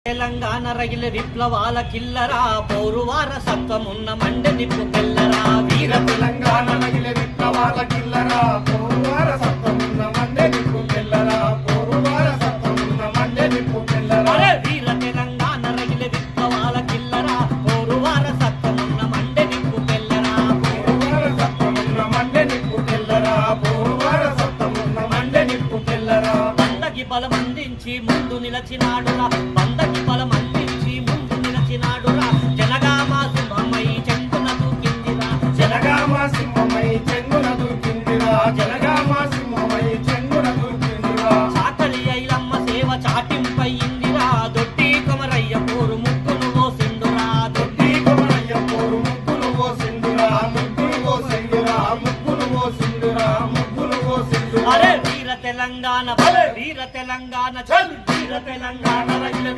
తెలంగాణ రగిల విప్లవాల కిల్లరా పౌరువార సత్వమున్న మండె నిప్పు తెల్లరా వీర తెలంగాణ రగిల విప్లవాల కిల్లరా పౌరువార సత్వమున్న మండె నిప్పు తెల్లరా పౌరువార సత్వమున్న మండె నిప్పు తెల్లరా వీర తెలంగాణ రగిల విప్లవాల కిల్లరా పౌరువార సత్వమున్న మండె నిప్పు తెల్లరా పౌరువార సత్వమున్న మండె నిప్పు తెల్లరా పౌరువార సత్వమున్న మండె నిప్పు తెల్లరా బందకి బలం అందించి ముందు నిలచినాడురా బందకి బలం అందించి ముందు నిలచినాడురా జనగామ సింహమై చెంగున దూకిందిరా జనగామ సింహమై చెంగున దూకిందిరా జనగామ సింహమై చెంగున దూకిందిరా చాకలి ఐలమ్మ సేవ చాటింపయిందిరా దొడ్డి కొమరయ్య పోరు ముక్కును ఓసిండురా దొడ్డి కొమరయ్య పోరు ముగ్గులు ఓసిండురా ముగ్గులు ఓసిండురా ముగ్గులు ఓసిండురా ముగ్గులు ఓసిండురా అరే వీర తెలంగాణ వీర తెలంగాణ వీర తెలంగాణ రగిల